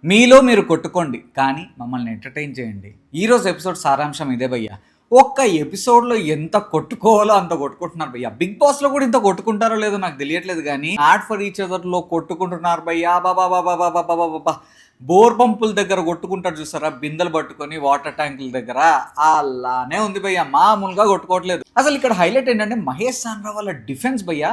మీలో మీరు కొట్టుకోండి కానీ మమ్మల్ని ఎంటర్టైన్ చేయండి. ఈరోజు ఎపిసోడ్ సారాంశం ఇదే భయ్య. ఒక్క ఎపిసోడ్లో ఎంత కొట్టుకోవాలో అంత కొట్టుకుంటున్నారు భయ్య. బిగ్ బాస్లో కూడా ఇంత కొట్టుకుంటారో లేదో నాకు తెలియట్లేదు కానీ యాడ్ ఫర్ ఈచ్ అదర్లో కొట్టుకుంటున్నారు భయ్య. బాబా బోర్ పంపుల దగ్గర కొట్టుకుంటారు చూసారా, బిందెలు పట్టుకొని వాటర్ ట్యాంకుల దగ్గర, అలానే ఉంది భయ్య. మామూలుగా కొట్టుకోవట్లేదు. అసలు ఇక్కడ హైలైట్ ఏంటంటే మహేష్ సాండ్రా వాళ్ళ డిఫెన్స్ భయ్య.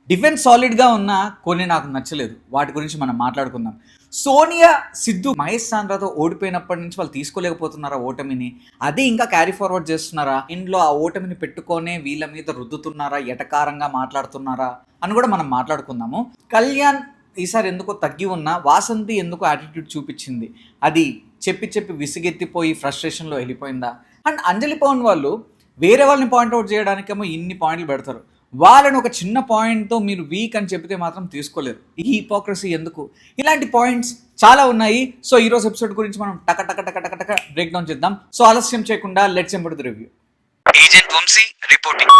డిఫెన్స్ సాలిడ్గా ఉన్నా కొన్ని నాకు నచ్చలేదు, వాటి గురించి మనం మాట్లాడుకుందాం. సోనియా, సిద్ధు మహేష్ సాండ్రాతో ఓడిపోయినప్పటి నుంచి వాళ్ళు తీసుకోలేకపోతున్నారా ఓటమిని? అది ఇంకా క్యారీ ఫార్వర్డ్ చేస్తున్నారా? ఇంట్లో ఆ ఓటమిని పెట్టుకొనే వీళ్ళ మీద రుద్దుతున్నారా, ఎటకారంగా మాట్లాడుతున్నారా అని కూడా మనం మాట్లాడుకుందాము. కళ్యాణ్ ఈసారి ఎందుకో తగ్గి ఉన్నా, వాసంతి ఎందుకో యాటిట్యూడ్ చూపించింది, అది చెప్పి చెప్పి విసిగెత్తిపోయి ఫ్రస్ట్రేషన్లో వెళ్ళిపోయిందా? అండ్ అంజలి పవన్ వాళ్ళు వేరే వాళ్ళని పాయింట్అవుట్ చేయడానికేమో ఇన్ని పాయింట్లు పెడతారు, వాళ్ళని ఒక చిన్న పాయింట్తో మీరు వీక్ అని చెప్తే మాత్రం తీసుకోలేరు. ఈ హిపోక్రసీ ఎందుకు? ఇలాంటి పాయింట్స్ చాలా ఉన్నాయి. సో ఈరోజు ఎపిసోడ్ గురించి మనం టక టక టక టక టక బ్రేక్ డౌన్ చేద్దాం. సో ఆలస్యం చేయకుండా let's embody the review. Agent Vamshi reporting.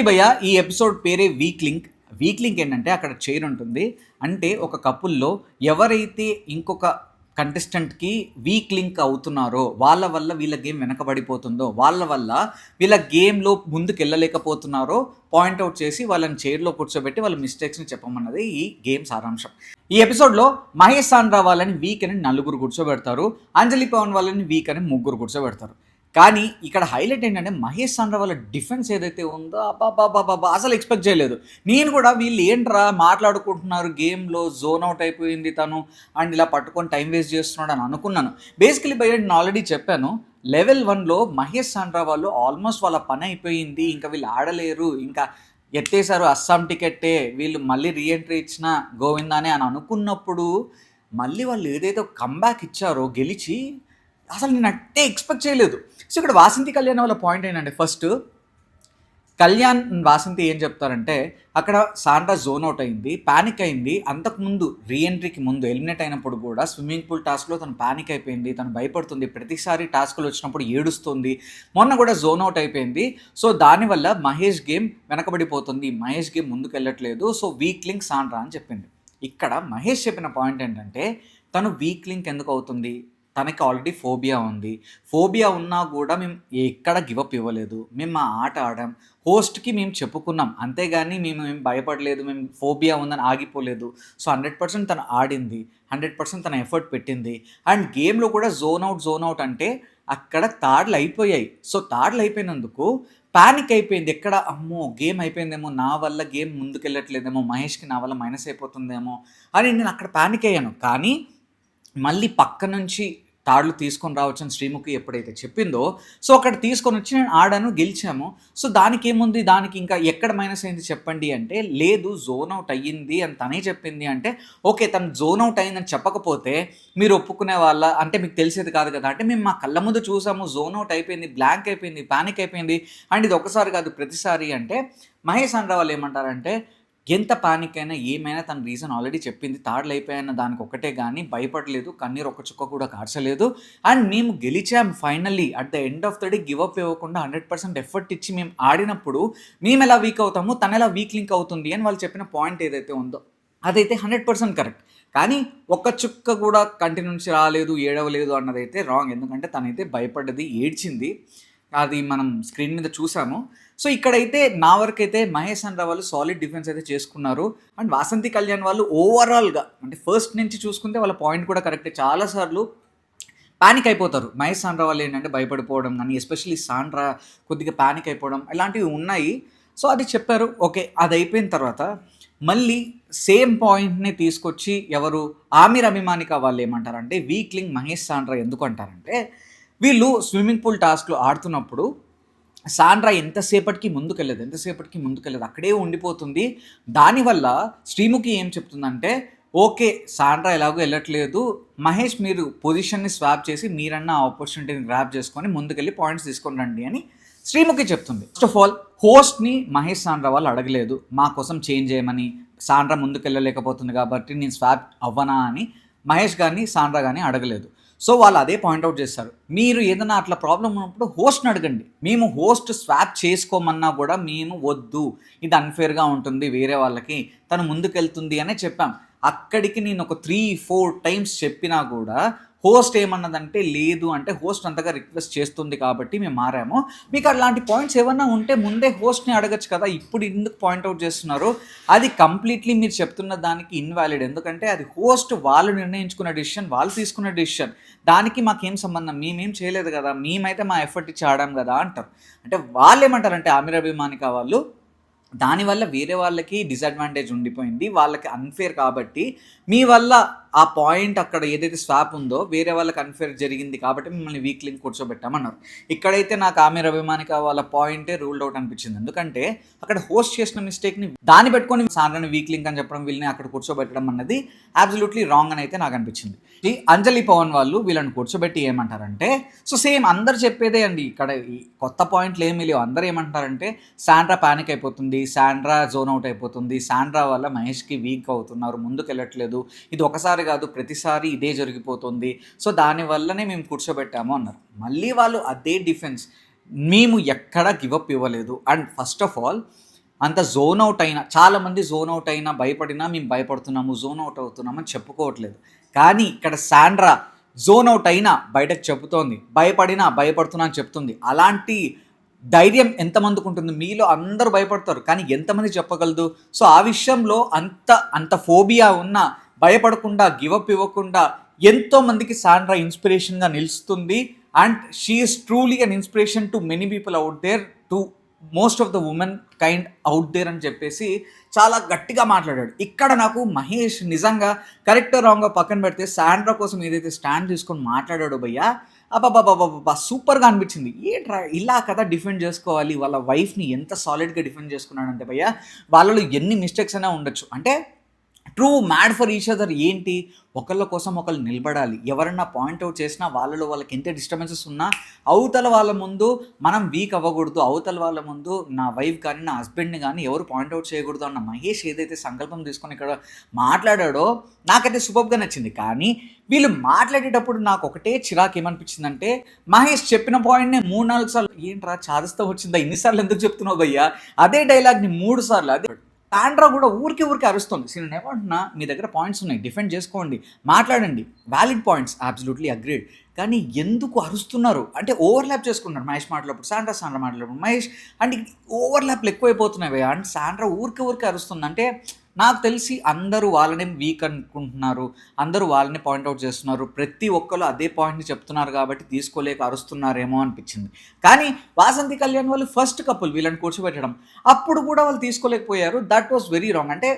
భయ్య, ఈ ఎపిసోడ్ పేరే వీక్ లింక్. వీక్ లింక్ ఏంటంటే అక్కడ చైర్ ఉంటుంది, అంటే ఒక కపుల్లో ఎవరైతే ఇంకొక కంటెస్టెంట్కి వీక్ లింక్ అవుతున్నారో, వాళ్ళ వల్ల వీళ్ళ గేమ్ వెనకబడిపోతుందో, వాళ్ళ వల్ల వీళ్ళ గేమ్లో ముందుకు వెళ్ళలేకపోతున్నారో పాయింట్అవుట్ చేసి వాళ్ళని చైర్లో కూర్చోబెట్టి వాళ్ళ మిస్టేక్స్ని చెప్పమన్నది ఈ గేమ్ సారాంశం. ఈ ఎపిసోడ్లో మహేష్ సాండ్రా వాళ్ళని వీక్ అని 4 కూర్చోబెడతారు, అంజలి పవన్ వాళ్ళని వీక్ అని 3 కూర్చోబెడతారు. కానీ ఇక్కడ హైలైట్ ఏంటంటే మహేష్ సాండ్రా వాళ్ళ డిఫెన్స్ ఏదైతే ఉందో అబ్బాబాబాబా అసలు ఎక్స్పెక్ట్ చేయలేదు. నేను కూడా వీళ్ళు ఏంట్రా మాట్లాడుకుంటున్నారు, గేమ్లో జోన్ అవుట్ అయిపోయింది తను అండ్ ఇలా పట్టుకొని టైం వేస్ట్ చేస్తున్నాడు అని అనుకున్నాను. బేసికలీ బై నేను ఆల్రెడీ చెప్పాను, లెవెల్ 1లో మహేష్ సాండ్రా వాళ్ళు ఆల్మోస్ట్ వాళ్ళ పని అయిపోయింది, ఇంకా వీళ్ళు ఆడలేరు, ఇంకా ఎత్తేసారు అస్సాం టికెట్టే, వీళ్ళు మళ్ళీ రీఎంట్రీ ఇచ్చిన గోవిందానే అని అనుకున్నప్పుడు మళ్ళీ వాళ్ళు ఏదైతే కంబ్యాక్ ఇచ్చారో గెలిచి, అసలు నేను అట్టే ఎక్స్పెక్ట్ చేయలేదు. సో ఇక్కడ వాసంతి కళ్యాణ్ వాళ్ళ పాయింట్ ఏంటంటే, ఫస్ట్ కళ్యాణ్ వాసంతి ఏం చెప్తారంటే, అక్కడ సాండ్రా జోన్ అవుట్ అయింది, ప్యానిక్ అయింది. అంతకుముందు రీఎంట్రీకి ముందు ఎలిమినేట్ అయినప్పుడు కూడా స్విమ్మింగ్ పూల్ టాస్క్లో తను ప్యానిక్ అయిపోయింది, తను భయపడుతుంది, ప్రతిసారి టాస్క్లు వచ్చినప్పుడు ఏడుస్తుంది, మొన్న కూడా జోన్ అవుట్ అయిపోయింది. సో దానివల్ల మహేష్ గేమ్ వెనకబడిపోతుంది, మహేష్ గేమ్ ముందుకు వెళ్ళట్లేదు, సో వీక్ లింక్ సాండ్రా అని చెప్పింది. ఇక్కడ మహేష్ చెప్పిన పాయింట్ ఏంటంటే, తను వీక్ లింక్ ఎందుకు అవుతుంది, తనకి ఆల్రెడీ ఫోబియా ఉంది, ఫోబియా ఉన్నా కూడా మేము ఎక్కడ గివప్ ఇవ్వలేదు, మేము మా ఆట ఆడాం, హోస్ట్కి మేము చెప్పుకున్నాం, అంతేగాని మేము భయపడలేదు, మేము ఫోబియా ఉందని ఆగిపోలేదు. సో 100% తను ఆడింది, 100% తన ఎఫర్ట్ పెట్టింది. అండ్ గేమ్లో కూడా జోన్ అవుట్ అంటే అక్కడ తాడ్లు అయిపోయాయి. సో తాడ్లు అయిపోయినందుకు ప్యానిక్ అయిపోయింది, ఎక్కడ అమ్మో గేమ్ అయిపోయిందేమో, నా వల్ల గేమ్ ముందుకెళ్ళట్లేదేమో, మహేష్కి నా వల్ల మైనస్ అయిపోతుందేమో అని నేను అక్కడ ప్యానిక్ అయ్యాను. కానీ మళ్ళీ పక్క నుంచి తాడులు తీసుకొని రావచ్చని శ్రీముఖి ఎప్పుడైతే చెప్పిందో, సో అక్కడ తీసుకొని వచ్చి నేను ఆడాను, గెలిచాము. సో దానికి ఏముంది, దానికి ఇంకా ఎక్కడ మైనస్ అయింది చెప్పండి అంటే, లేదు జోన్ అవుట్ అయ్యింది అని తనే చెప్పింది. అంటే ఓకే, తను జోన్ అవుట్ అయిందని చెప్పకపోతే మీరు ఒప్పుకునే వాళ్ళ, అంటే మీకు తెలిసేది కాదు కదా. అంటే మేము మా కళ్ళ ముందు చూసాము, జోన్ అవుట్ అయిపోయింది, బ్లాంక్ అయిపోయింది, ప్యానిక్ అయిపోయింది, అండ్ ఇది ఒకసారి కాదు ప్రతిసారి. అంటే మహేష్ సాండ్రా వాళ్ళు ఏమంటారంటే, ఎంత పానిక్ అయినా ఏమైనా తన రీజన్ ఆల్రెడీ చెప్పింది, తాడులు అయిపోయాయన్న దానికి ఒక్కటే కానీ భయపడలేదు, కన్నీరు ఒక్క చుక్క కూడా కార్చలేదు, అండ్ మేము గెలిచాం finally. At the end of the day give up ఇవ్వకుండా 100% ఎఫర్ట్ ఇచ్చి మేము ఆడినప్పుడు మేము ఎలా వీక్ అవుతాము, తను ఎలా వీక్ లింక్ అవుతుంది అని వాళ్ళు చెప్పిన పాయింట్ ఏదైతే ఉందో అదైతే 100% కరెక్ట్. కానీ ఒక్క చుక్క కూడా కంటి నుంచి రాలేదు, ఏడవలేదు అన్నదైతే రాంగ్. ఎందుకంటే తనైతే భయపడ్డది, ఏడ్చింది, అది మనం స్క్రీన్ మీద చూసాము. సో ఇక్కడైతే నా వరకు అయితే మహేష్ సాండ్రా వాళ్ళు సాలిడ్ డిఫెన్స్ అయితే చేసుకున్నారు. అండ్ వాసంతి కళ్యాణ్ వాళ్ళు ఓవరాల్గా అంటే ఫస్ట్ నుంచి చూసుకుంటే వాళ్ళ పాయింట్ కూడా కరెక్టే. చాలాసార్లు ప్యానిక్ అయిపోతారు మహేష్ సాండ్రా వాళ్ళు, ఏంటంటే భయపడిపోవడం కానీ, ఎస్పెషల్లీ సాండ్రా కొద్దిగా ప్యానిక్ అయిపోవడం ఇలాంటివి ఉన్నాయి. సో అది చెప్పారు, ఓకే. అది అయిపోయిన తర్వాత మళ్ళీ సేమ్ పాయింట్ని తీసుకొచ్చి ఎవరు ఆమిర్ అభిమానిక వాళ్ళు ఏమంటారంటే, వీక్ లింక్ మహేష్ సాండ్రా ఎందుకు అంటారంటే, వీళ్ళు స్విమ్మింగ్ పూల్ టాస్క్లో ఆడుతున్నప్పుడు సాండ్రా ఎంతసేపటికి ముందుకెళ్ళదు, అక్కడే ఉండిపోతుంది. దానివల్ల శ్రీముఖి ఏం చెప్తుందంటే, ఓకే సాండ్రా ఎలాగో వెళ్ళట్లేదు, మహేష్ మీరు పొజిషన్ని స్వాప్ చేసి మీరన్నా ఆపర్చునిటీని గ్రాప్ చేసుకొని ముందుకెళ్ళి పాయింట్స్ తీసుకొని రండి అని శ్రీముఖి చెప్తుంది. ఫస్ట్ ఆఫ్ ఆల్ హోస్ట్ని మహేష్ సాండ్రా వాళ్ళు అడగలేదు మా కోసం చేంజ్ చేయమని, సాండ్రా ముందుకెళ్ళలేకపోతుంది కాబట్టి నేను స్వాప్ అవ్వనా అని మహేష్ గారిని సాండ్రా కానీ అడగలేదు. సో వాళ్ళు అదే పాయింట్అవుట్ చేస్తారు. మీరు ఏదైనా అట్లా ప్రాబ్లమ్ ఉన్నప్పుడు హోస్ట్ని అడగండి. మేము హోస్ట్ స్వాప్ చేసుకోమన్నా కూడా మేము వద్దు, ఇది అన్ఫేర్గా ఉంటుంది వేరే వాళ్ళకి, తను ముందుకెళ్తుంది అనే చెప్పాం. అక్కడికి నేను ఒక 3-4 టైమ్స్ చెప్పినా కూడా హోస్ట్ ఏమన్నదంటే లేదు, అంటే హోస్ట్ అంతగా రిక్వెస్ట్ చేస్తుంది కాబట్టి మేము మారాము. మీకు అలాంటి పాయింట్స్ ఏమన్నా ఉంటే ముందే హోస్ట్ని అడగచ్చు కదా, ఇప్పుడు ఎందుకు పాయింట్అవుట్ చేస్తున్నారు? అది కంప్లీట్లీ మీరు చెప్తున్న దానికి ఇన్వాలిడ్. ఎందుకంటే అది హోస్ట్ వాళ్ళు నిర్ణయించుకున్న డిసిషన్, వాళ్ళు తీసుకున్న డిసిషన్, దానికి మాకేం సంబంధం, మేమేం చేయలేదు కదా, మేమైతే మా ఎఫర్ట్ ఇచ్చి ఆడాం కదా అంటారు. అంటే వాళ్ళు ఏమంటారంటే ఆమిర్ అభిమానిక వాళ్ళు, దానివల్ల వేరే వాళ్ళకి డిసడ్వాంటేజ్ ఉండిపోయింది, వాళ్ళకి అన్ఫేర్ కాబట్టి మీ వల్ల ఆ పాయింట్ అక్కడ ఏదైతే స్వాప్ ఉందో వేరే వాళ్ళకి అన్ఫేర్ జరిగింది కాబట్టి మిమ్మల్ని వీక్ లింక్ కూర్చోబెట్టామన్నారు. ఇక్కడైతే నాకు ఆమిర్ అభిమానిక వాళ్ళ పాయింటే రూల్డ్ అవుట్ అనిపించింది. ఎందుకంటే అక్కడ హోస్ట్ చేసిన మిస్టేక్ని దాన్ని పెట్టుకొని సాండ్రాని వీక్ లింక్ అని చెప్పడం, వీళ్ళని అక్కడ కూర్చోబెట్టడం అన్నది అబ్సల్యూట్లీ రాంగ్ అని అయితే నాకు అనిపించింది. అంజలి పవన్ వాళ్ళు వీళ్ళని కూర్చోబెట్టి ఏమంటారంటే, సో సేమ్ అందరు చెప్పేదే అండి, ఇక్కడ కొత్త పాయింట్లు ఏమీ లేవు. అందరూ ఏమంటారంటే సాండ్రా ప్యానిక్ అయిపోతుంది, సాండ్రా జోన్ అవుట్ అయిపోతుంది, సాండ్రా వల్ల మహేష్కి వీక్ అవుతున్నారు, ముందుకు వెళ్ళట్లేదు, ఇది ఒకసారి కాదు ప్రతిసారి ఇదే జరిగిపోతుంది, సో దానివల్లనే మేము కూర్చోబెట్టాము అన్నారు. మళ్ళీ వాళ్ళు అదే డిఫెన్స్, మేము ఎక్కడా గివప్ ఇవ్వలేదు. అండ్ ఫస్ట్ ఆఫ్ ఆల్ అంత జోన్ అవుట్ అయినా, చాలామంది జోన్ అవుట్ అయినా భయపడినా మేము భయపడుతున్నాము, జోన్ అవుట్ అవుతున్నామని చెప్పుకోవట్లేదు. కానీ ఇక్కడ సాండ్రా జోన్ అవుట్ అయినా బయటకు చెబుతోంది, భయపడినా భయపడుతున్నా అని చెప్తుంది. అలాంటి ధైర్యం ఎంతమందికి ఉంటుంది? మీలో అందరూ భయపడతారు, కానీ ఎంతమంది చెప్పగలదు? సో ఆ విషయంలో అంత ఫోబియా ఉన్నా భయపడకుండా, గివప్ ఇవ్వకుండా ఎంతోమందికి సాండ్రా ఇన్స్పిరేషన్గా నిలుస్తుంది. And she is truly an inspiration to many people out there, to most of the women kind out there అని చెప్పేసి చాలా గట్టిగా మాట్లాడాడు. ఇక్కడ నాకు మహేష్ నిజంగా కరెక్ట్ రాంగ్గా పక్కన పెడితే సాండ్రా కోసం ఏదైతే స్టాండ్ తీసుకొని మాట్లాడాడో భయ్యా, అబ్బాబ్బాబ్బాబ్బా సూపర్గా అనిపించింది. ఏంట్రా ఇలా కదా డిఫెండ్ చేసుకోవాలి, వాళ్ళ వైఫ్ని ఎంత సాలిడ్గా డిఫెండ్ చేసుకున్నాడంటే భయ్యా, వాళ్ళలో ఎన్ని మిస్టేక్స్ అయినా ఉండొచ్చు, అంటే true mad for each other. ఏంటి, ఒకళ్ళ కోసం ఒకళ్ళు నిలబడాలి. ఎవరన్నా పాయింట్అవుట్ చేసినా వాళ్ళలో వాళ్ళకి ఎంత డిస్టర్బెన్సెస్ ఉన్నా అవతల వాళ్ళ ముందు మనం వీక్ అవ్వకూడదు, అవతల వాళ్ళ ముందు నా వైఫ్ కానీ నా హస్బెండ్ని కానీ ఎవరు పాయింట్అవుట్ చేయకూడదు అన్న మహేష్ ఏదైతే సంకల్పం తీసుకొని ఇక్కడ మాట్లాడాడో నాకైతే సూపర్గా నచ్చింది. కానీ వీళ్ళు మాట్లాడేటప్పుడు నాకు ఒకటే చిరాకు ఏమనిపించిందంటే, మహేష్ చెప్పిన పాయింట్ని 3-4 సార్లు, ఏంట్రా చాదస్తా వచ్చిందా, ఇన్నిసార్లు ఎందుకు చెప్తున్నావు భయ్యా, అదే డైలాగ్ని 3 సార్లు. అదే సాండ్రా కూడా ఊరికి అరుస్తుంది. నేను ఏమంటున్నా, మీ దగ్గర పాయింట్స్ ఉన్నాయి, డిఫెండ్ చేసుకోండి, మాట్లాడండి, వ్యాలిడ్ పాయింట్స్, అబ్సల్యూట్లీ అగ్రీడ్. కానీ ఎందుకు అరుస్తున్నారు అంటే ఓవర్లాప్ చేసుకుంటున్నారు. మహేష్ మాట్లాడప్పుడు సాండ్రా మాట్లాడప్పుడు మహేష్, అంటే ఓవర్లాప్లు ఎక్కువైపోతున్నాయి. అండ్ సాండ్రా ఊరికి అరుస్తుంది. అంటే నాకు తెలిసి అందరూ వాళ్ళని వీక్ అనుకుంటున్నారు, అందరూ వాళ్ళని పాయింట్అవుట్ చేస్తున్నారు, ప్రతి ఒక్కరు అదే పాయింట్ని చెప్తున్నారు కాబట్టి తీసుకోలేక అరుస్తున్నారేమో అనిపించింది. కానీ వాసంతి కళ్యాణ్ వాళ్ళు ఫస్ట్ కపుల్ వీళ్ళని కూర్చోబెట్టడం, అప్పుడు కూడా వాళ్ళు తీసుకోలేకపోయారు. That was very wrong. అంటే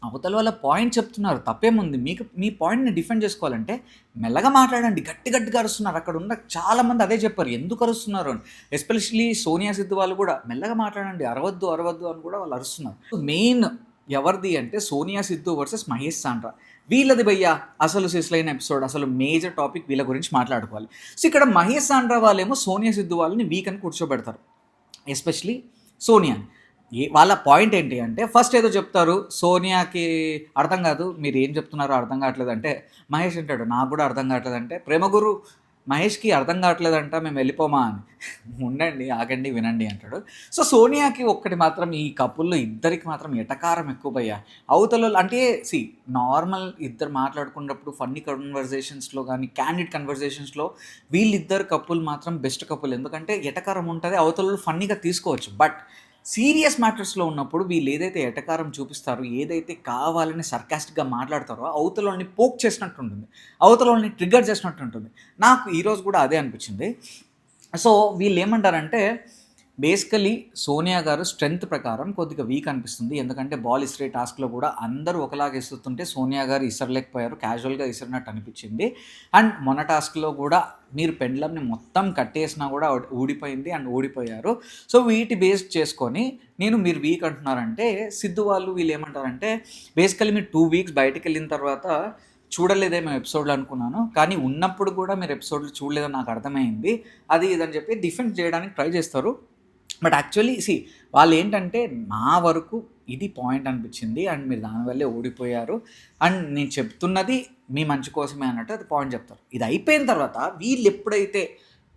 అవతల వాళ్ళ పాయింట్ చెప్తున్నారు, తప్పేముంది, మీకు మీ పాయింట్ని డిఫెండ్ చేసుకోవాలంటే మెల్లగా మాట్లాడండి. గట్టిగా అరుస్తున్నారు. అక్కడ ఉన్న చాలామంది అదే చెప్పారు, ఎందుకు అరుస్తున్నారు అని. ఎస్పెషల్లీ సోనియా సిద్ధు వాళ్ళు కూడా మెల్లగా మాట్లాడండి, అరవద్దు అని కూడా వాళ్ళు అరుస్తున్నారు. మెయిన్ ఎవరిది అంటే సోనియా సిద్ధు వర్సెస్ మహేష్ సాండ్రా, వీళ్ళది భయ్యా అసలు సిస్లైన ఎపిసోడ్, అసలు మేజర్ టాపిక్ వీళ్ళ గురించి మాట్లాడుకోవాలి. సో ఇక్కడ మహేష్ సాండ్రా వాళ్ళేమో సోనియా సిద్ధు వాళ్ళని వీక్ అని కూర్చోబెడతారు, ఎస్పెషలీ సోనియాని. వాళ్ళ పాయింట్ ఏంటి అంటే, ఫస్ట్ ఏదో చెప్తారు, సోనియాకి అర్థం కాదు, మీరు ఏం చెప్తున్నారో అర్థం కావట్లేదు అంటే మహేష్ అంటాడు, నాకు కూడా అర్థం కావట్లేదు అంటే, ప్రేమగురు మహేష్కి అర్థం కావట్లేదంట, మేము వెళ్ళిపోమా అని, ఉండండి ఆగండి వినండి అంటాడు. సో సోనియాకి ఒక్కటి మాత్రం, ఈ కపుల్లో ఇద్దరికి మాత్రం ఎటకారం ఎక్కువ భయ్యా. అవతల అంటే నార్మల్ ఇద్దరు మాట్లాడుకున్నప్పుడు ఫన్నీ కన్వర్జేషన్స్లో కానీ క్యాండిడ్ కన్వర్జేషన్స్లో వీళ్ళిద్దరు కపుల్ మాత్రం బెస్ట్ కపుల్. ఎందుకంటే ఎటకారం ఉంటుంది, అవతల ఫన్నీగా తీసుకోవచ్చు. బట్ సీరియస్ మ్యాటర్స్లో ఉన్నప్పుడు వీళ్ళు ఏదైతే ఎటకారం చూపిస్తారో, ఏదైతే కావాలని సర్కాస్టిక్గా మాట్లాడతారో అవతల వాళ్ళని పోక్ చేసినట్టు ఉంటుంది, అవతల వాళ్ళని ట్రిగ్గర్ చేసినట్టు ఉంటుంది. నాకు ఈరోజు కూడా అదే అనిపించింది. సో వీళ్ళు ఏమంటారంటే, బేసికలీ సోనియా గారు స్ట్రెంగ్త్ ప్రకారం కొద్దిగా వీక్ అనిపిస్తుంది. ఎందుకంటే బాల్ ఇసిరే టాస్క్లో కూడా అందరూ ఒకలాగా ఇస్తుంటే సోనియా గారు ఇసరలేకపోయారు, క్యాజువల్గా ఇసిరినట్టు అనిపించింది. అండ్ మొన్న టాస్క్లో కూడా మీరు పెండ్లంని మొత్తం కట్టేసినా కూడా ఊడిపోయింది అండ్ ఓడిపోయారు. సో వీటి బేస్ చేసుకొని మీరు వీక్ అంటున్నారంటే, సిద్ధు వాళ్ళు వీళ్ళు ఏమంటారంటే, బేసికలీ మీరు 2 వీక్స్ బయటకు వెళ్ళిన తర్వాత చూడలేదేమో ఎపిసోడ్లో అనుకున్నాను, కానీ ఉన్నప్పుడు కూడా మీరు ఎపిసోడ్లు చూడలేదని నాకు అర్థమైంది, అది ఇదని చెప్పి డిఫెండ్ చేయడానికి ట్రై చేస్తారు. బట్ యాక్చువల్లీ వాళ్ళు ఏంటంటే, నా వరకు ఇది పాయింట్ అనిపించింది అండ్ మీరు దానివల్లే ఓడిపోయారు అండ్ నేను చెప్తున్నది మీ మంచి కోసమే అన్నట్టు అది పాయింట్ చెప్తారు. ఇది అయిపోయిన తర్వాత వీళ్ళు ఎప్పుడైతే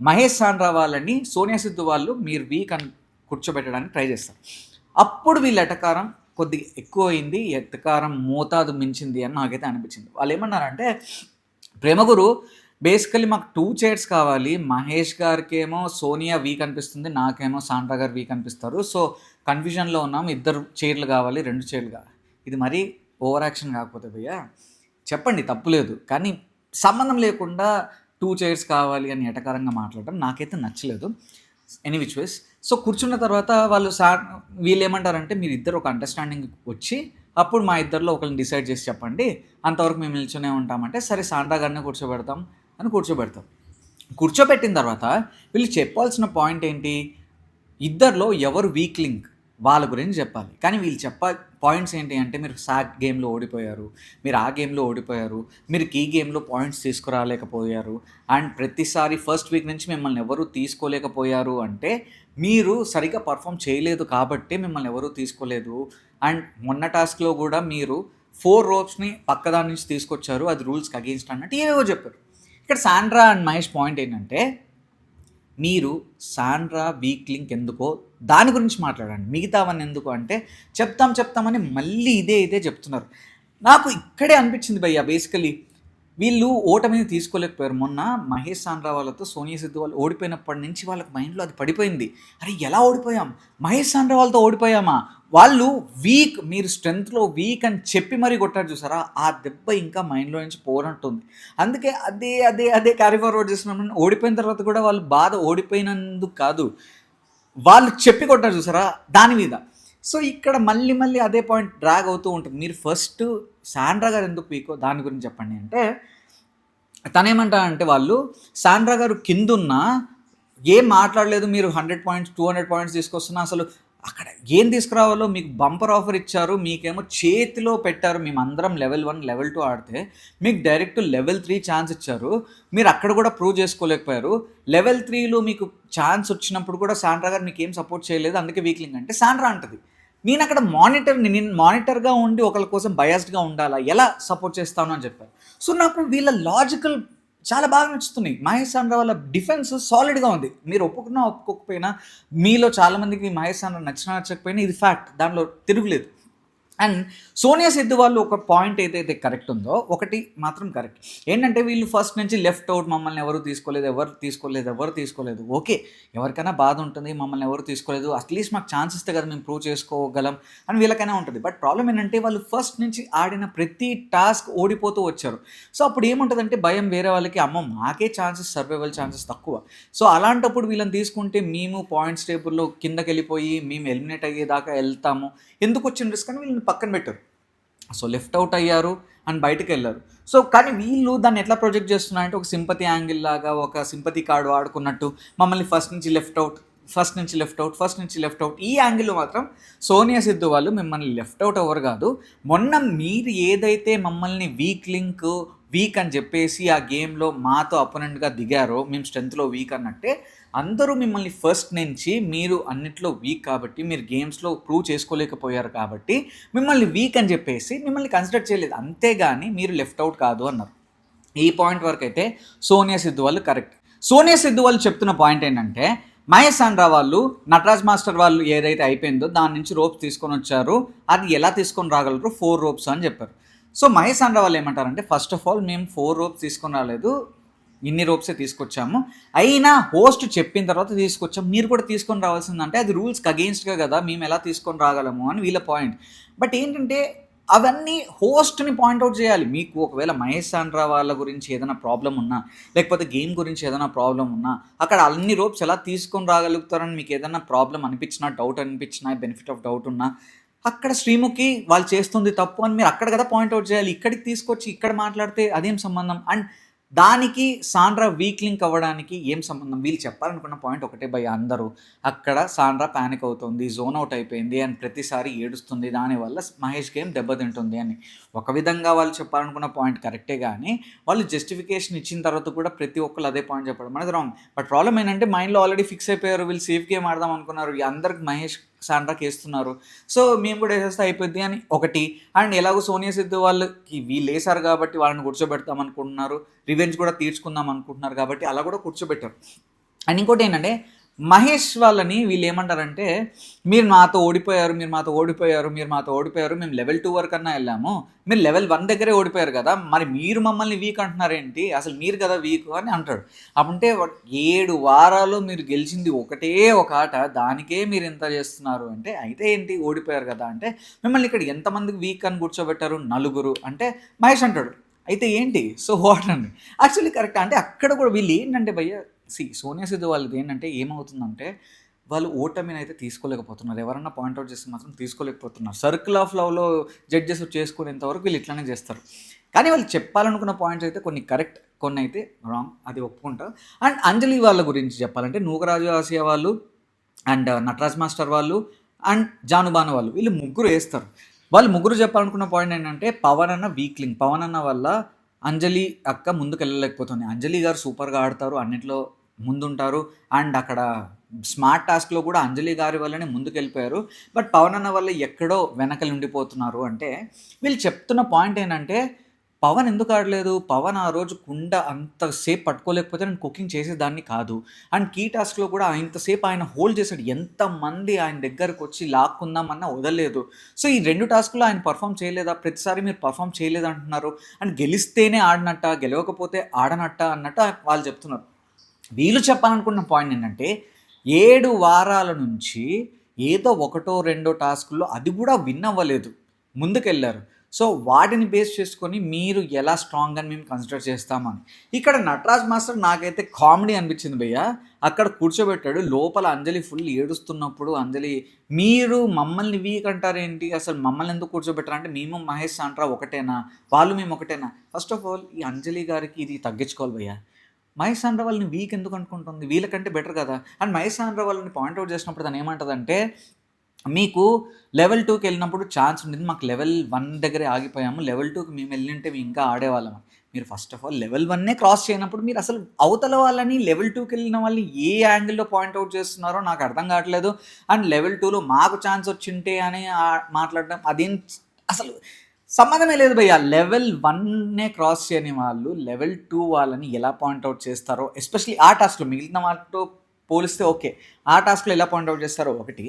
మహేష్ సాండ్రా వాళ్ళని సోనియా సిద్ధు వాళ్ళు మీరు వీక్ అని కూర్చోబెట్టడానికి ట్రై చేస్తారు. అప్పుడు వీళ్ళ ఎటకారం కొద్దిగా ఎక్కువ అయింది, ఎటకారం మోతాదు మించింది అని నాకైతే అనిపించింది. వాళ్ళు ఏమన్నారంటే, ప్రేమగురు బేసికలీ మాకు 2 చైర్స్ కావాలి, మహేష్ గారికేమో సోనియా వీక్ అనిపిస్తుంది, నాకేమో సాండ్రా గారు వీక్ అనిపిస్తారు, సో కన్ఫ్యూజన్లో ఉన్నాం, 2 చైర్లు కావాలి, 2 చైర్లు కావాలి. ఇది మరీ ఓవర్ యాక్షన్ కాకపోతే భయ్యా చెప్పండి, తప్పులేదు, కానీ సంబంధం లేకుండా 2 చైర్స్ కావాలి అని ఎటకారంగా మాట్లాడడం నాకైతే నచ్చలేదు. ఎనీ విచ్ వేస్, సో కూర్చున్న తర్వాత వీళ్ళు ఏమంటారంటే, మీరు ఇద్దరు ఒక అండర్స్టాండింగ్ వచ్చి అప్పుడు మా ఇద్దరిలో ఒకరిని డిసైడ్ చేసి చెప్పండి, అంతవరకు మేము నిల్చునే ఉంటామంటే సరే సాండ్రా గారిని కూర్చోబెడతాం అని కూర్చోబెడతాం. కూర్చోబెట్టిన తర్వాత వీళ్ళు చెప్పాల్సిన పాయింట్ ఏంటి, ఇద్దరిలో ఎవరు వీక్ లింక్ వాళ్ళ గురించి చెప్పాలి. కానీ వీళ్ళు పాయింట్స్ ఏంటి అంటే, మీరు సాక్ గేమ్లో ఓడిపోయారు, మీరు ఆ గేమ్లో ఓడిపోయారు, మీరు కీ గేమ్లో పాయింట్స్ తీసుకురాలేకపోయారు, అండ్ ప్రతిసారి ఫస్ట్ వీక్ నుంచి మిమ్మల్ని ఎవరూ తీసుకోలేకపోయారు అంటే మీరు సరిగ్గా పర్ఫామ్ చేయలేదు కాబట్టి మిమ్మల్ని ఎవరూ తీసుకోలేదు. అండ్ మొన్న టాస్క్లో కూడా మీరు 4 రోప్స్ని పక్కదాని నుంచి తీసుకొచ్చారు, అది రూల్స్కి అగెయిన్స్ట్ అన్నట్టు ఏవేవో చెప్పారు. ఇక్కడ సాండ్రా అండ్ మహేష్ పాయింట్ ఏంటంటే, మీరు సాండ్రా వీక్ లింక్ ఎందుకో దాని గురించి మాట్లాడండి, మిగతావన్నీ ఎందుకు అంటే చెప్తామని మళ్ళీ ఇదే చెప్తున్నారు. నాకు ఇక్కడే అనిపించింది భయ్య, బేసికలీ వీళ్ళు ఓటమిని తీసుకోలేకపోయారు. మొన్న మహేష్ సాండ్రా వాళ్ళతో సోనియా సిద్ధు వాళ్ళు ఓడిపోయినప్పటి నుంచి వాళ్ళకి మైండ్లో అది పడిపోయింది. అరే ఎలా ఓడిపోయాం, మహేష్ సాండ్రా వాళ్ళతో ఓడిపోయామా, వాళ్ళు వీక్, మీరు స్ట్రెంగ్త్లో వీక్ అని చెప్పి మరీ కొట్టారు చూసారా, ఆ దెబ్బ ఇంకా మైండ్లో నుంచి పోనట్టుంది. అందుకే అదే క్యారీ ఫార్వర్డ్ చేస్తున్నాం. ఓడిపోయిన తర్వాత కూడా వాళ్ళు బాధ ఓడిపోయినందుకు కాదు, వాళ్ళు చెప్పి కొట్టారు చూసారా దాని మీద. సో ఇక్కడ మళ్ళీ అదే పాయింట్ డ్రాగ్ అవుతూ ఉంటుంది. మీరు ఫస్ట్ సాండ్రా గారు ఎందుకు వీకో దాని గురించి చెప్పండి అంటే, తనేమంటారంటే, వాళ్ళు సాండ్రా గారు కిందున్నా ఏం మాట్లాడలేదు, మీరు 100 పాయింట్స్ 200 పాయింట్స్ తీసుకొస్తున్నా, అసలు అక్కడ ఏం తీసుకురావాలో మీకు బంపర్ ఆఫర్ ఇచ్చారు, మీకేమో చేతిలో పెట్టారు, మేమందరం లెవెల్ 1 లెవెల్ 2 ఆడితే మీకు డైరెక్ట్ లెవెల్ 3 ఛాన్స్ ఇచ్చారు, మీరు అక్కడ కూడా ప్రూవ్ చేసుకోలేకపోయారు, లెవెల్ 3లో మీకు ఛాన్స్ వచ్చినప్పుడు కూడా సాండ్రా గారు మీకు ఏం సపోర్ట్ చేయలేదు, అందుకే వీక్లింగ్ అంటే సాండ్రా అంటది. నేను అక్కడ నేను మానిటర్గా ఉండి ఒకరి కోసం బయాస్డ్గా ఉండాలా, ఎలా సపోర్ట్ చేస్తాను అని చెప్పారు. సో నాకు వీళ్ళ లాజికల్ చాలా బాగా నచ్చుతున్నాయి. మహేష్ సాండ్రా వాళ్ళ డిఫెన్స్ సాలిడ్గా ఉంది. మీరు ఒప్పుకోకపోయినా, మీలో చాలామందికి మహేష్ సాండ్రా నచ్చకపోయినా ఇది ఫ్యాక్ట్, దానిలో తిరుగులేదు. అండ్ సోనియా సిద్ధు వాళ్ళు ఒక పాయింట్ ఏదైతే కరెక్ట్ ఉందో ఒకటి మాత్రం కరెక్ట్ ఏంటంటే, వీళ్ళు ఫస్ట్ నుంచి లెఫ్ట్ అవుట్, మమ్మల్ని ఎవరు తీసుకోలేదు. ఓకే, ఎవరికైనా బాధ ఉంటుంది, మమ్మల్ని ఎవరు తీసుకోలేదు, అట్లీస్ట్ మాకు ఛాన్స్ ఇస్తే కదా మేము ప్రూవ్ చేసుకోగలం అని వీళ్ళకైనా ఉంటుంది. బట్ ప్రాబ్లం ఏంటంటే, వాళ్ళు ఫస్ట్ నుంచి ఆడిన ప్రతి టాస్క్ ఓడిపోతూ వచ్చారు. సో అప్పుడు ఏముంటుందంటే భయం, వేరే వాళ్ళకి అమ్మో మాకే ఛాన్సెస్, సర్వైవల్ ఛాన్సెస్ తక్కువ. సో అలాంటప్పుడు వీళ్ళని తీసుకుంటే మేము పాయింట్స్ టేబుల్లో కిందకి వెళ్ళిపోయి మేము ఎలిమినేట్ అయ్యేదాకా వెళ్తాము, ఎందుకు వచ్చిన రిస్క్ అని వీళ్ళని పక్కన పెట్టారు. సో లెఫ్ట్ అవుట్ అయ్యారు అండ్ బయటకు వెళ్ళారు. సో కానీ వీళ్ళు దాన్ని ఎట్లా ప్రొజెక్ట్ చేస్తున్నారంటే, ఒక సింపతి యాంగిల్ లాగా, ఒక సింపతి కార్డు ఆడుకున్నట్టు మమ్మల్ని ఫస్ట్ నుంచి లెఫ్ట్ అవుట్ ఈ యాంగిల్లో మాత్రం సోనియా సిద్ధు వాళ్ళు మిమ్మల్ని లెఫ్ట్ అవుట్ ఎవరు కాదు, మొన్న మీరు ఏదైతే మమ్మల్ని వీక్ అని చెప్పేసి ఆ గేమ్లో మాతో అపోనెంట్గా దిగారో, మేము స్ట్రెంత్లో వీక్ అన్నట్టే అందరూ మిమ్మల్ని ఫస్ట్ నుంచి మీరు అన్నిట్లో వీక్ కాబట్టి, మీరు గేమ్స్లో ప్రూవ్ చేసుకోలేకపోయారు కాబట్టి మిమ్మల్ని వీక్ అని చెప్పేసి మిమ్మల్ని కన్సిడర్ చేయలేదు, అంతేగాని మీరు లెఫ్ట్ అవుట్ కాదు అన్నారు. ఈ పాయింట్ వరకు అయితే సోనియా సిద్ధు వాళ్ళు కరెక్ట్. సోనియా సిద్ధు వాళ్ళు చెప్తున్న పాయింట్ ఏంటంటే, మహేష్ సాండ్రా వాళ్ళు నటరాజ్ మాస్టర్ వాళ్ళు ఏదైతే అయిపోయిందో దాని నుంచి రోప్స్ తీసుకొని వచ్చారు, అది ఎలా తీసుకొని రాగలరు, 4 రోప్స్ అని చెప్పారు. సో మహేష్ సాండ్రా వాళ్ళు ఏమంటారంటే, ఫస్ట్ ఆఫ్ ఆల్ మేము 4 రోప్స్ తీసుకొని రాలేదు, ఇన్ని రోప్సే తీసుకొచ్చాము, అయినా హోస్ట్ చెప్పిన తర్వాత తీసుకొచ్చాము, మీరు కూడా తీసుకొని రావాల్సిందంటే అది రూల్స్కి అగెయిన్స్ట్గా కదా, మేము ఎలా తీసుకొని రాగలము అని వీళ్ళ పాయింట్. బట్ ఏంటంటే అవన్నీ హోస్ట్ని పాయింట్అవుట్ చేయాలి. మీకు ఒకవేళ మహేష్ సాండ్రా వాళ్ళ గురించి ఏదైనా ప్రాబ్లం ఉన్నా, లేకపోతే గేమ్ గురించి ఏదైనా ప్రాబ్లం ఉన్నా, అక్కడ అన్ని రోప్స్ ఎలా తీసుకొని రాగలుగుతారని మీకు ఏదైనా ప్రాబ్లం అనిపించినా, డౌట్ అనిపించినా, బెనిఫిట్ ఆఫ్ డౌట్ ఉన్నా, అక్కడ శ్రీముఖి వాళ్ళు చేస్తుంది తప్పు అని మీరు అక్కడ కదా పాయింట్అవుట్ చేయాలి. ఇక్కడికి తీసుకొచ్చి ఇక్కడ మాట్లాడితే అదేం సంబంధం? అండ్ దానికి సాండ్రా వీక్ లింక్ అవ్వడానికి ఏం సంబంధం? వీళ్ళు చెప్పాలనుకున్న పాయింట్ ఒకటే భయ్య, అందరూ అక్కడ సాండ్రా ప్యానిక్ అవుతుంది, జోన్ అవుట్ అయిపోయింది అండ్ ప్రతిసారి ఏడుస్తుంది, దానివల్ల మహేష్ గేమ్ దెబ్బతింటుంది అని. ఒక విధంగా వాళ్ళు చెప్పాలనుకున్న పాయింట్ కరెక్టే, కానీ వాళ్ళు జస్టిఫికేషన్ ఇచ్చిన తర్వాత కూడా ప్రతి ఒక్కరు అదే పాయింట్ చెప్పడం అనేది రాంగ్. బట్ ప్రాబ్లం ఏంటంటే, మైండ్లో ఆల్రెడీ ఫిక్స్ అయిపోయారు, వీళ్ళు సేఫ్ గేమ్ ఆడదాం అనుకున్నారు, అందరికి మహేష్ సాండ్రాకి వేస్తున్నారు, సో మేము కూడా వేసేస్తే అయిపోద్ది అని ఒకటి. అండ్ ఎలాగో సోనియా సిద్ధు వాళ్ళకి వీళ్ళు వేసారు కాబట్టి వాళ్ళని కూర్చోబెడతాం అనుకుంటున్నారు, రివెంజ్ కూడా తీర్చుకుందాం అనుకుంటున్నారు కాబట్టి అలా కూడా కూర్చోబెట్టారు. అండ్ ఇంకోటి ఏంటంటే మహేష్ వాళ్ళని వీళ్ళు ఏమంటారంటే, మీరు మాతో ఓడిపోయారు, మీరు మాతో ఓడిపోయారు, మీరు మాతో ఓడిపోయారు, మేము లెవెల్ 2 వరకన్నా వెళ్ళాము, మీరు లెవెల్ 1 దగ్గరే ఓడిపోయారు కదా, మరి మీరు మమ్మల్ని వీక్ అంటున్నారేంటి, అసలు మీరు కదా వీక్ అని అంటాడు. అప్పుంటే 7 వారాలు మీరు గెలిచింది ఒకటే ఒక ఆట, దానికే మీరు ఇంత చేస్తున్నారు అంటే, అయితే ఏంటి ఓడిపోయారు కదా అంటే, మిమ్మల్ని ఇక్కడ ఎంతమందికి వీక్ అని కూర్చోబెట్టారు, 4 అంటే మహేష్ అంటాడు అయితే ఏంటి, సో వాట్ అండి. Actually correct. అంటే అక్కడ కూడా వీళ్ళు ఏంటంటే భయ్య సోనియా సిద్ధు వాళ్ళది ఏంటంటే ఏమవుతుందంటే, వాళ్ళు ఓటమిని అయితే తీసుకోలేకపోతున్నారు. ఎవరన్నా పాయింట్అవుట్ చేస్తే మాత్రం తీసుకోలేకపోతున్నారు. సర్కిల్ ఆఫ్ లవ్లో జడ్జెస్ చేసుకునేంత వరకు వీళ్ళు ఇట్లానే చేస్తారు. కానీ వాళ్ళు చెప్పాలనుకున్న పాయింట్స్ అయితే కొన్ని కరెక్ట్, కొన్ని అయితే రాంగ్, అది ఒప్పుకుంటా. అండ్ అంజలి వాళ్ళ గురించి చెప్పాలంటే, నూకరాజు ఆసియా వాళ్ళు అండ్ నటరాజ్ మాస్టర్ వాళ్ళు అండ్ జానుబాను వాళ్ళు, వీళ్ళు ముగ్గురు వేస్తారు. వాళ్ళు ముగ్గురు చెప్పాలనుకున్న పాయింట్ ఏంటంటే, పవన్ అన్న వీక్లింగ్, పవన్ అన్న వల్ల అంజలి అక్క ముందుకు వెళ్ళలేకపోతుంది. అంజలి గారు సూపర్గా ఆడతారు, అన్నిట్లో ముందుంటారు. అండ్ అక్కడ స్మార్ట్ టాస్క్లో కూడా అంజలి గారి వల్లనే ముందుకు వెళ్ళిపోయారు. బట్ పవన్ అన్న వల్ల ఎక్కడో వెనకలు ఉండిపోతున్నారు అంటే, వీళ్ళు చెప్తున్న పాయింట్ ఏంటంటే, పవన్ ఎందుకు ఆడలేదు, పవన్ ఆ రోజు కుండ అంతసేపు పట్టుకోలేకపోతే నేను కుకింగ్ చేసేదాన్ని కాదు. అండ్ కీ టాస్క్లో కూడా ఇంతసేపు ఆయన హోల్డ్ చేశాడు, ఎంతమంది ఆయన దగ్గరకు వచ్చి లాక్కుందామన్నా వదలలేదు. సో ఈ 2 టాస్క్లో ఆయన పర్ఫామ్ చేయలేదా, ప్రతిసారి మీరు పర్ఫామ్ చేయలేదు అంటున్నారు. అండ్ గెలిస్తేనే ఆడినట్ట, గెలవకపోతే ఆడనట్ట అన్నట్టు వాళ్ళు చెప్తున్నారు. వీళ్ళు చెప్పాలనుకున్న పాయింట్ ఏంటంటే, 7 వారాల నుంచి ఏదో 1-2 టాస్కుల్లో అది కూడా విన్ అవ్వలేదు, ముందుకెళ్ళారు. సో వాటిని బేస్ చేసుకొని మీరు ఎలా స్ట్రాంగ్ అని మేము కన్సిడర్ చేస్తామని. ఇక్కడ నటరాజ్ మాస్టర్ నాకైతే కామెడీ అనిపించింది భయ్య. అక్కడ కూర్చోబెట్టాడు, లోపల అంజలి ఫుల్ ఏడుస్తున్నప్పుడు అంజలి మీరు మమ్మల్ని వీక్ అంటారేంటి, అసలు మమ్మల్ని ఎందుకు కూర్చోబెట్టారంటే, మేము మహేష్ సాంట్రా ఒకటేనా, వాళ్ళు మేము ఒకటేనా. ఫస్ట్ ఆఫ్ ఆల్ ఈ అంజలి గారికి ఇది తగ్గించుకోవాలి భయ్య. మహేష్ సాండ్రా వాళ్ళని వీక్ ఎందుకు అనుకుంటుంది, వీళ్ళకంటే బెటర్ కదా. అండ్ మహేష్ సాండ్రా వాళ్ళని పాయింట్అవుట్ చేసినప్పుడు తను ఏమంటుందంటే, మీకు లెవెల్ 2కి వెళ్ళినప్పుడు ఛాన్స్ ఉండింది, మాకు లెవెల్ 1 దగ్గరే ఆగిపోయాము, లెవెల్ 2కి మేము వెళ్ళింటే మేము ఇంకా ఆడేవాళ్ళం. మీరు ఫస్ట్ ఆఫ్ ఆల్ లెవెల్ 1నే క్రాస్ చేయనప్పుడు మీరు అసలు అవతల వాళ్ళని లెవెల్ 2కి వెళ్ళిన వాళ్ళని ఏ యాంగిల్లో పాయింట్అవుట్ చేస్తున్నారో నాకు అర్థం కావట్లేదు. అండ్ లెవెల్ 2లో మాకు ఛాన్స్ వచ్చింటే అని మాట్లాడడం అదేం అసలు సంబంధమే లేదు భయ్య. లెవెల్ 1నే క్రాస్ చేయని వాళ్ళు లెవెల్ 2 వాళ్ళని ఎలా పాయింట్అవుట్ చేస్తారో, ఎస్పెషలీ ఆ టాస్క్లో, మిగిలిన వాటితో పోలిస్తే ఓకే, ఆ టాస్క్లో ఎలా పాయింట్అవుట్ చేస్తారో ఒకటి.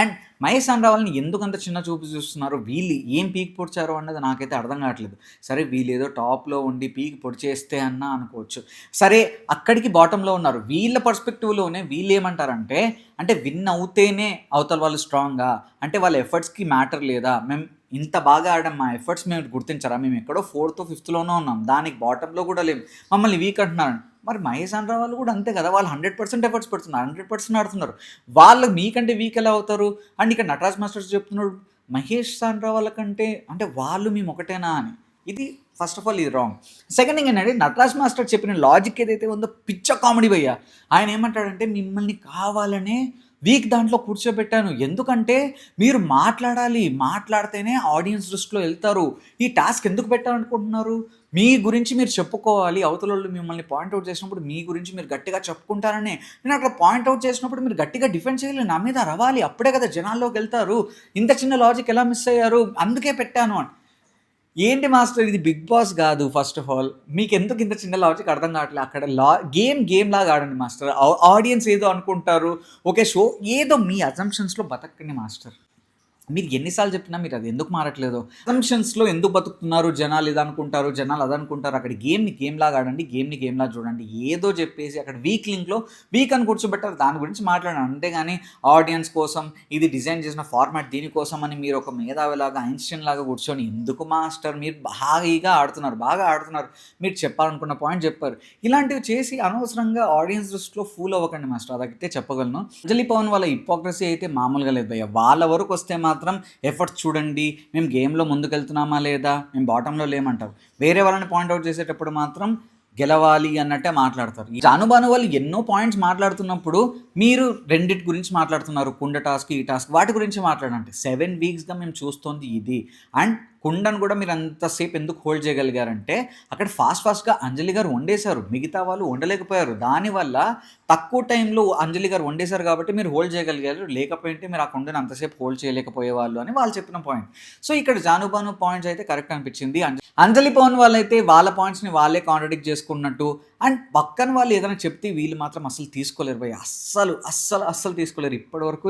అండ్ మహేష్ సాండ్రా వాళ్ళని ఎందుకు అంత చిన్న చూపు చూస్తున్నారు, వీళ్ళు ఏం పీక్ పొడిచారో అన్నది నాకైతే అర్థం కావట్లేదు. సరే వీళ్ళు ఏదో టాప్లో ఉండి పీక్ పొడిచేస్తే అన్నా అనుకోవచ్చు, సరే అక్కడికి బాటంలో ఉన్నారు. వీళ్ళ పర్స్పెక్టివ్లోనే వీళ్ళు ఏమంటారంటే, అంటే విన్ అవుతేనే అవతల వాళ్ళు స్ట్రాంగా, అంటే వాళ్ళ ఎఫర్ట్స్కి మ్యాటర్ లేదా, మేము ఇంత బాగా ఆడడం, మా ఎఫర్ట్స్ మేము గుర్తించారా, మేము ఎక్కడో 4th 5thలోనే ఉన్నాం, దానికి బాటంలో కూడా లేము, మమ్మల్ని వీక్ అంటున్నారు. మరి మహేష్ సాండ్రా వాళ్ళు కూడా అంతే కదా, వాళ్ళు 100% ఎఫర్ట్స్ పెడుతున్నారు, 100% ఆడుతున్నారు, వాళ్ళు మీకంటే వీక్ ఎలా అవుతారు. అండ్ ఇక్కడ నటరాజ్ మాస్టర్స్ చెప్తున్నాడు మహేష్ సాండ్రా వాళ్ళకంటే, అంటే వాళ్ళు మేము ఒకటేనా అని. ఇది ఫస్ట్ ఆఫ్ ఆల్ ఇది రాంగ్. సెకండ్ థింగ్ ఏంటంటే, నటరాజ్ మాస్టర్ చెప్పిన లాజిక్ ఏదైతే ఉందో పిచ్చ కామెడీ భయ్య. ఆయన ఏమంటాడంటే, మిమ్మల్ని కావాలనే వీక్ దాంట్లో కూర్చోబెట్టాను, ఎందుకంటే మీరు మాట్లాడాలి, మాట్లాడితేనే ఆడియన్స్ దృష్టిలో వెళ్తారు, ఈ టాస్క్ ఎందుకు పెట్టాలనుకుంటున్నారు, మీ గురించి మీరు చెప్పుకోవాలి, అవతల వాళ్ళు మిమ్మల్ని పాయింట్అవుట్ చేసినప్పుడు మీ గురించి మీరు గట్టిగా చెప్పుకుంటారనే. నేను అక్కడ పాయింట్అవుట్ చేసినప్పుడు మీరు గట్టిగా డిఫెండ్ చేయాలి, నా మీద రవాలి, అప్పుడే కదా జనాల్లోకి వెళ్తారు, ఇంత చిన్న లాజిక్ ఎలా మిస్ అయ్యారు, అందుకే పెట్టాను అని. ఏంటి మాస్టర్, ఇది బిగ్ బాస్ కాదు. ఫస్ట్ ఆఫ్ ఆల్ మీకు ఎందుకు ఇంత చిన్న లాజిక్ అర్థం కావట్లేదు. అక్కడ గేమ్ లాగా ఆడండి మాస్టర్. ఆడియన్స్ ఏదో అనుకుంటారు, ఓకే షో ఏదో మీ అజంప్షన్స్లో బతకండి మాస్టర్. మీరు ఎన్నిసార్లు చెప్పినా మీరు అది ఎందుకు మారట్లేదు, అజంప్షన్స్లో ఎందుకు బతుకుతున్నారు, జనాలు ఇది అనుకుంటారు, జనాలు అది అనుకుంటారు. అక్కడ గేమ్ లాగా ఆడండి, గేమ్ లాగా చూడండి. ఏదో చెప్పేసి అక్కడ లింక్లో వీక్ అని కూర్చోబెట్టారు, దాని గురించి మాట్లాడండి. అంతేగాని ఆడియన్స్ కోసం ఇది డిజైన్ చేసిన ఫార్మాట్ దీనికోసం అని మీరు ఒక మేధావిలాగా ఐన్స్టీన్ లాగా కూర్చొని ఎందుకు మాస్టర్, మీరు బాగా ఆడుతున్నారు, మీరు చెప్పాలనుకున్న పాయింట్ చెప్పారు. ఇలాంటివి చేసి అనవసరంగా ఆడియన్స్ దృష్టిలో ఫూల్ అవ్వకండి మాస్టర్, అదైతే చెప్పగలను. అంజలి పవన్ వాళ్ళ హిపోక్రసీ అయితే మామూలుగా లేదు భయ్య. వాళ్ళ వరకు వస్తే మాత్రం ఎఫర్ట్స్ చూడండి, మేము గేమ్లో ముందుకెళ్తున్నామా లేదా, మేము బాటంలో లేమంటారు. వేరే వాళ్ళని పాయింట్అవుట్ చేసేటప్పుడు మాత్రం గెలవాలి అన్నట్టే మాట్లాడతారు. ఈ జానుబాను వాళ్ళు ఎన్నో పాయింట్స్ మాట్లాడుతున్నప్పుడు మీరు రెండిటి గురించి మాట్లాడుతున్నారు, కుండ టాస్క్, ఈ టాస్క్, వాటి గురించి మాట్లాడండి. 7 వీక్స్గా మేము చూస్తోంది ఇది. అండ్ కుండను కూడా మీరు అంతసేపు ఎందుకు హోల్డ్ చేయగలిగారంటే అక్కడ ఫాస్ట్గా అంజలి గారు వండేశారు, మిగతా వాళ్ళు వండలేకపోయారు. దానివల్ల తక్కువ టైంలో అంజలి గారు వండేశారు కాబట్టి మీరు హోల్డ్ చేయగలిగారు, లేకపోయింటే మీరు ఆ కుండను అంతసేపు హోల్డ్ చేయలేకపోయేవాళ్ళు అని వాళ్ళు చెప్పిన పాయింట్. సో ఇక్కడ జానుబాను పాయింట్స్ అయితే కరెక్ట్ అనిపించింది. అంజలి పవన్ వాళ్ళైతే వాళ్ళ పాయింట్స్ని వాళ్ళే కాంట్రడిక్ట్ చేసుకున్నట్టు, అండ్ పక్కన వాళ్ళు ఏదైనా చెప్తే వీళ్ళు మాత్రం అసలు తీసుకోలేరు భయ్, అస్సలు తీసుకోలేరు. ఇప్పటివరకు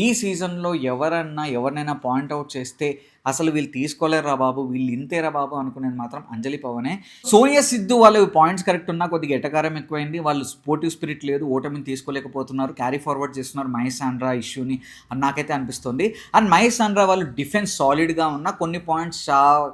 ఈ సీజన్లో ఎవరినైనా పాయింట్అవుట్ చేస్తే అసలు వీళ్ళు తీసుకోలేరు రా బాబు, వీళ్ళు ఇంతేరా బాబు అనుకునేది మాత్రం అంజలి పవనే. సోనియా సిద్ధు వాళ్ళ పాయింట్స్ కరెక్ట్ ఉన్నా కొద్దిగా ఎటకారం ఎక్కువైంది, వాళ్ళు స్పోర్టివ్ స్పిరిట్ లేదు, ఓటమిని తీసుకోలేకపోతున్నారు, క్యారీ ఫార్వర్డ్ చేస్తున్నారు మహేష్ సాండ్రా ఇష్యూని అని నాకైతే అనిపిస్తుంది. అండ్ మహేష్ సాండ్రా వాళ్ళు డిఫెన్స్ సాలిడ్గా ఉన్న కొన్ని పాయింట్స్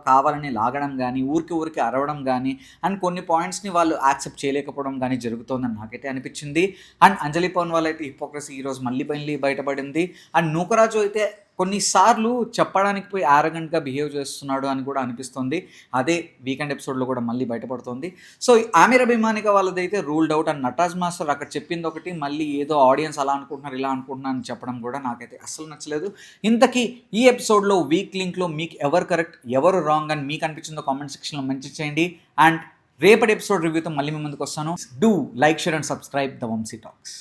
కావాలని లాగడం కానీ, ఊరికి అరవడం కానీ, అండ్ కొన్ని పాయింట్స్ని వాళ్ళు యాక్సెప్ట్ చేయలేకపోవడం కానీ జరుగుతుందని నాకైతే అనిపించింది. అండ్ అంజలి పవన్ వాళ్ళైతే హిపోక్రసీ ఈరోజు మళ్ళీ బయటపడింది. అండ్ నూకరాజు అయితే కొన్నిసార్లు చెప్పడానికి పోయి యారగెంట్గా బిహేవ్ చేస్తున్నాడు అని కూడా అనిపిస్తుంది. అదే వీకెండ్ ఎపిసోడ్లో కూడా మళ్ళీ బయటపడుతుంది. సో ఆమిర్ అభిమానిక వాళ్ళదైతే రూల్డ్ అవుట్. అండ్ నటాజ్ మాస్టర్ అక్కడ చెప్పింది ఒకటి, మళ్ళీ ఏదో ఆడియన్స్ అలా అనుకుంటున్నారు ఇలా అనుకుంటున్నారు అని చెప్పడం కూడా నాకైతే అస్సలు నచ్చలేదు. ఇంతకీ ఈ ఎపిసోడ్లో వీక్ లింక్లో మీకు ఎవరు కరెక్ట్ ఎవరు రాంగ్ అని మీకు అనిపించిందో కామెంట్ సెక్షన్లో మెన్షన్ చేయండి. అండ్ రేపటి ఎపిసోడ్ రివ్యూతో మళ్ళీ మీ ముందుకు వస్తాను. Do like, share and subscribe the Vamshi talks.